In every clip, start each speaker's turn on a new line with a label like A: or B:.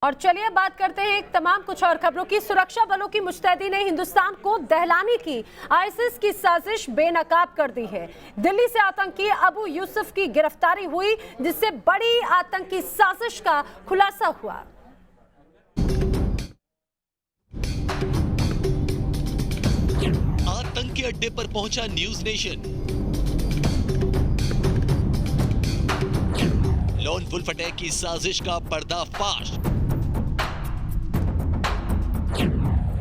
A: और चलिए बात करते हैं एक तमाम कुछ और खबरों की। सुरक्षा बलों की मुस्तैदी ने हिंदुस्तान को दहलाने की आईएसआईएस की साजिश बेनकाब कर दी है। दिल्ली से आतंकी अबू यूसुफ की गिरफ्तारी हुई, जिससे बड़ी आतंकी साजिश का खुलासा हुआ।
B: आतंकी अड्डे पर पहुंचा News Nation. Lone wolf attack की साजिश का पर्दाफाश।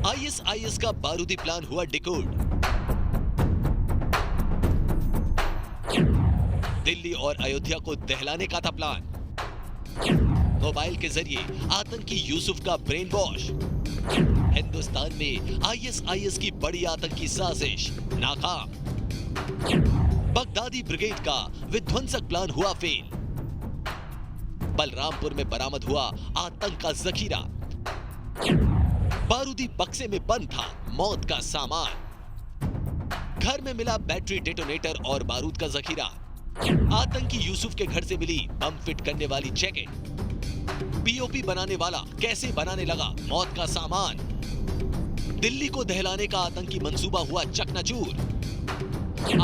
B: आईएसआईएस का बारूदी प्लान हुआ डिकोड। दिल्ली और अयोध्या को दहलाने का था प्लान। मोबाइल के जरिए आतंकी यूसुफ का ब्रेन वॉश। हिंदुस्तान में आईएसआईएस की बड़ी आतंकी साजिश नाकाम। बगदादी ब्रिगेड का विध्वंसक प्लान हुआ फेल। बलरामपुर में बरामद हुआ आतंक का जखीरा। बारूदी बक्से में बंद था मौत का सामान। घर में मिला बैटरी डेटोनेटर और बारूद का जखीरा। आतंकी यूसुफ के घर से मिली बम फिट करने वाली जैकेट। पीओपी बनाने वाला कैसे बनाने लगा मौत का सामान। दिल्ली को दहलाने का आतंकी मंसूबा हुआ चकनाचूर।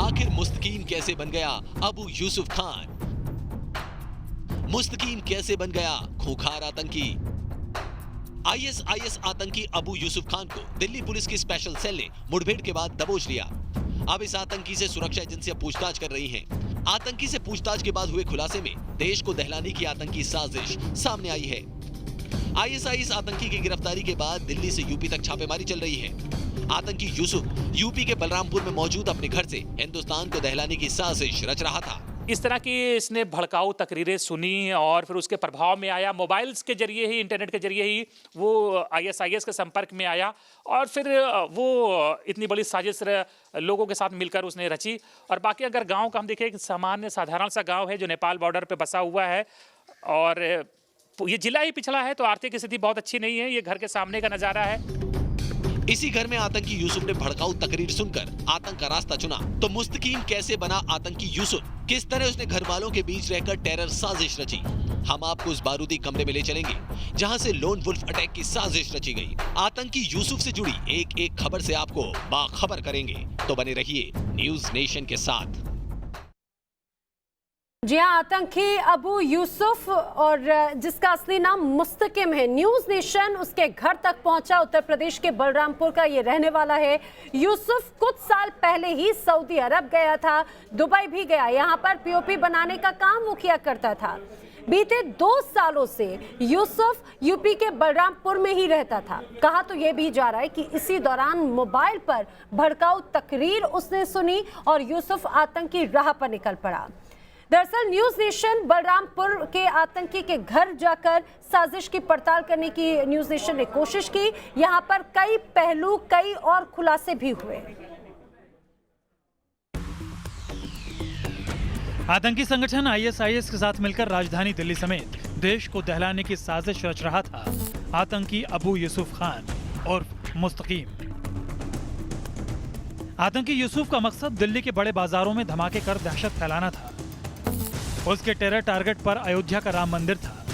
B: आखिर मुस्तकीम कैसे बन गया अबू यूसुफ खान। मुस्तकीम कैसे बन गया खूंखार आतंकी। आईएसआईएस आतंकी अबू यूसुफ खान को दिल्ली पुलिस की स्पेशल सेल ने मुठभेड़ के बाद दबोच लिया। अब इस आतंकी से सुरक्षा एजेंसियां पूछताछ कर रही हैं। आतंकी से पूछताछ के बाद हुए खुलासे में देश को दहलाने की आतंकी साजिश सामने आई है। आईएसआईएस आतंकी की गिरफ्तारी के बाद दिल्ली से यूपी तक छापेमारी चल रही है। आतंकी यूसुफ यूपी के बलरामपुर में मौजूद अपने घर से हिंदुस्तान को दहलाने की साजिश रच रहा था।
C: इस तरह की इसने भड़काऊ तकरीरें सुनी और फिर उसके प्रभाव में आया। मोबाइल्स के जरिए ही, इंटरनेट के जरिए ही वो आईएसआईएस के संपर्क में आया और फिर वो इतनी बड़ी साजिश लोगों के साथ मिलकर उसने रची। और बाकी अगर गांव का हम देखें, एक सामान्य साधारण सा गांव है जो नेपाल बॉर्डर पे बसा हुआ है और ये जिला ही पिछड़ा है, तो आर्थिक स्थिति बहुत अच्छी नहीं है। ये घर के सामने का नज़ारा है।
B: इसी घर में आतंकी यूसुफ ने भड़काऊ तकरीर सुनकर आतंक का रास्ता चुना। तो मुस्तकीम कैसे बना आतंकी यूसुफ, किस तरह उसने घर वालों के बीच रहकर टेरर साजिश रची। हम आपको उस बारूदी कमरे में ले चलेंगे जहां से लोन वुल्फ अटैक की साजिश रची गई। आतंकी यूसुफ से जुड़ी एक एक खबर से आपको बाखबर करेंगे, तो बने रहिए न्यूज नेशन के साथ।
A: जी हाँ, आतंकी अबू यूसुफ और जिसका असली नाम मुस्तकिम है। न्यूज नेशन उसके घर तक पहुंचा। उत्तर प्रदेश के बलरामपुर का ये रहने वाला है। यूसुफ कुछ साल पहले ही सऊदी अरब गया था, दुबई भी गया। यहाँ पर पीओपी बनाने का काम वो किया करता था। बीते 2 सालों से यूसुफ यूपी के बलरामपुर में ही रहता था। कहा तो ये भी जा रहा है कि इसी दौरान मोबाइल पर भड़काऊ तकरीर उसने सुनी और यूसुफ आतंकी राह पर निकल पड़ा। दरअसल न्यूज नेशन बलरामपुर के आतंकी के घर जाकर साजिश की पड़ताल करने की न्यूज नेशन ने कोशिश की। यहां पर कई पहलू, कई और खुलासे भी हुए।
D: आतंकी संगठन आईएसआईएस के साथ मिलकर राजधानी दिल्ली समेत देश को दहलाने की साजिश रच रहा था आतंकी अबू यूसुफ खान और मुस्तकीम। आतंकी यूसुफ का मकसद दिल्ली के बड़े बाजारों में धमाके कर दहशत फैलाना था। उसके टेरर टारगेट पर अयोध्या का राम मंदिर था।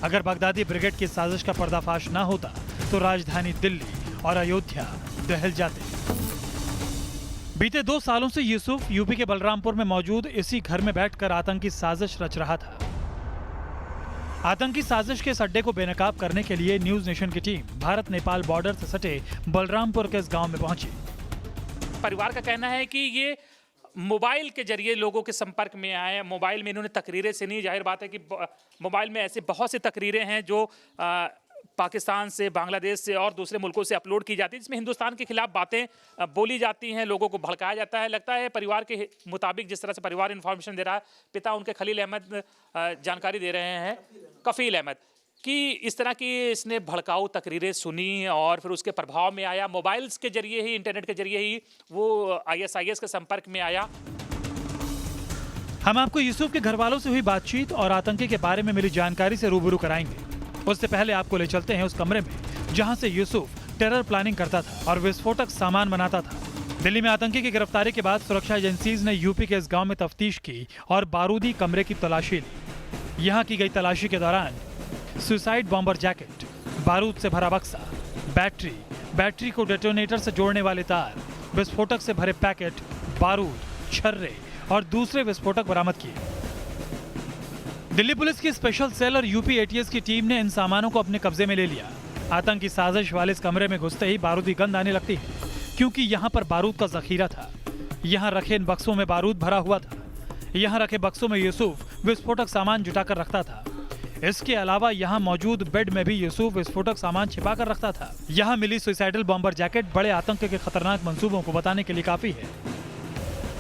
D: अगर बगदादी ब्रिगेड की साजिश का पर्दाफाश न होता तो राजधानी दिल्ली और अयोध्या दहल जाते। बीते 2 सालों से यूसुफ यूपी के बलरामपुर में मौजूद इसी घर में बैठकर आतंकी साजिश रच रहा था। आतंकी साजिश के इस अड्डे को बेनकाब करने के लिए न्यूज नेशन की टीम भारत नेपाल बॉर्डर से सटे बलरामपुर के इस गांव में पहुंची।
C: परिवार का कहना है कि ये मोबाइल के जरिए लोगों के संपर्क में आए। मोबाइल में इन्होंने तकरीरें सुनी। जाहिर बात है कि मोबाइल में ऐसे बहुत सी तकरीरें हैं जो पाकिस्तान से, बांग्लादेश से और दूसरे मुल्कों से अपलोड की जाती है, जिसमें हिंदुस्तान के खिलाफ बातें बोली जाती हैं, लोगों को भड़काया जाता है। लगता है परिवार के मुताबिक, जिस तरह से परिवार इन्फॉर्मेशन दे रहा है, पिता उनके खलील अहमद जानकारी दे रहे हैं, कफील अहमद, कि इस तरह की इसने भड़काऊ तकरीरें सुनी और फिर उसके प्रभाव में आया। मोबाइल्स के जरिए ही, इंटरनेट के जरिए ही वो आईएसआईएस के संपर्क में आया।
D: हम आपको यूसुफ के घर वालों से हुई बातचीत और आतंकी के बारे में मिली जानकारी से रूबरू कराएंगे। उससे पहले आपको ले चलते हैं उस कमरे में जहां से यूसुफ टेरर प्लानिंग करता था और विस्फोटक सामान बनाता था। दिल्ली में आतंकी की गिरफ्तारी के बाद सुरक्षा एजेंसीज ने यूपी के इस गांव में तफ्तीश की और बारूदी कमरे की तलाशी ली। यहां की गई तलाशी के दौरान सुसाइड बॉम्बर जैकेट, बारूद से भरा बक्सा, बैटरी को डेटोनेटर से जोड़ने वाले तार, विस्फोटक से भरे पैकेट, बारूद, छर्रे और दूसरे विस्फोटक बरामद किए। दिल्ली पुलिस की स्पेशल सेल और यूपी एटीएस की टीम ने इन सामानों को अपने कब्जे में ले लिया। आतंकी साजिश वाले इस कमरे में घुसते ही बारूदी गंध आने लगती है, क्योंकि यहाँ पर बारूद का जखीरा था। यहाँ रखे इन बक्सों में बारूद भरा हुआ था। यहाँ रखे बक्सों में यूसुफ विस्फोटक सामान जुटाकर रखता था। इसके अलावा यहाँ मौजूद बेड में भी यूसुफ विस्फोटक सामान छिपा कर रखता था। यहाँ मिली सुसाइडल बॉम्बर जैकेट बड़े आतंक के खतरनाक मंसूबों को बताने के लिए काफी है।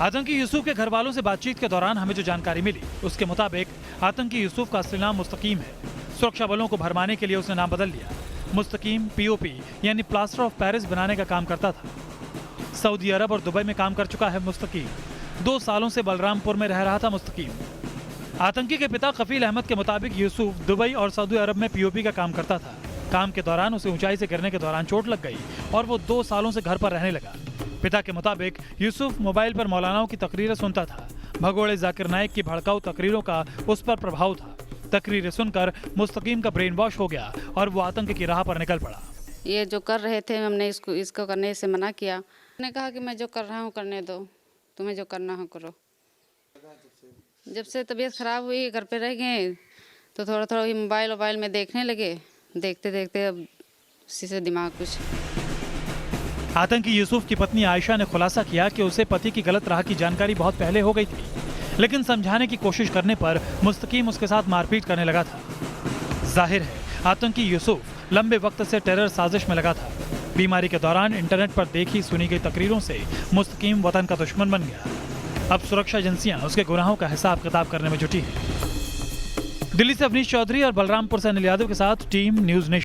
D: आतंकी यूसुफ के घर वालों से बातचीत के दौरान हमें जो जानकारी मिली, उसके मुताबिक आतंकी यूसुफ का असली नाम मुस्तकीम है। सुरक्षा बलों को भरमाने के लिए उसने नाम बदल लिया। मुस्तकीम पीओपी यानी प्लास्टर ऑफ पेरिस बनाने का काम करता था। सऊदी अरब और दुबई में काम कर चुका है मुस्तकीम। 2 सालों से बलरामपुर में रह रहा था मुस्तकीम। आतंकी के पिता कफील अहमद के मुताबिक यूसुफ दुबई और सऊदी अरब में पीओपी का काम करता था। काम के दौरान उसे ऊंचाई से गिरने के दौरान चोट लग गई और वो 2 सालों से घर पर रहने लगा। पिता के मुताबिक यूसुफ मोबाइल पर मौलानाओं की तकरीरें सुनता था। भगोड़े जाकिर नाइक की भड़काऊ तकरीरों का उस पर प्रभाव था। तकरीरें सुनकर मुस्तकीम का ब्रेन वॉश हो गया और वो आतंक की राह पर निकल पड़ा।
E: ये जो कर रहे थे हमने इसको करने से मना किया। मैंने कहा कि मैं जो कर रहा हूँ करने दो, तुम्हें जो करना हो करो। जब से तबीयत खराब हुई, घर पे रह गए, तो थोड़ा थोड़ा मोबाइल में देखने लगे। देखते देखते अब उसी से दिमाग कुछ।
D: आतंकी यूसुफ की पत्नी आयशा ने खुलासा किया कि उसे पति की गलत राह की जानकारी बहुत पहले हो गई थी, लेकिन समझाने की कोशिश करने पर मुस्तकीम उसके साथ मारपीट करने लगा था। जाहिर है आतंकी यूसुफ लंबे वक्त से टेरर साजिश में लगा था। बीमारी के दौरान इंटरनेट पर देखी सुनी गई तकरीरों से मुस्तकीम वतन का दुश्मन बन गया। अब सुरक्षा एजेंसियां उसके गुनाहों का हिसाब किताब करने में जुटी हैं। दिल्ली से अवनीश चौधरी और बलरामपुर से अनिल यादव के साथ टीम न्यूज़ नेशन।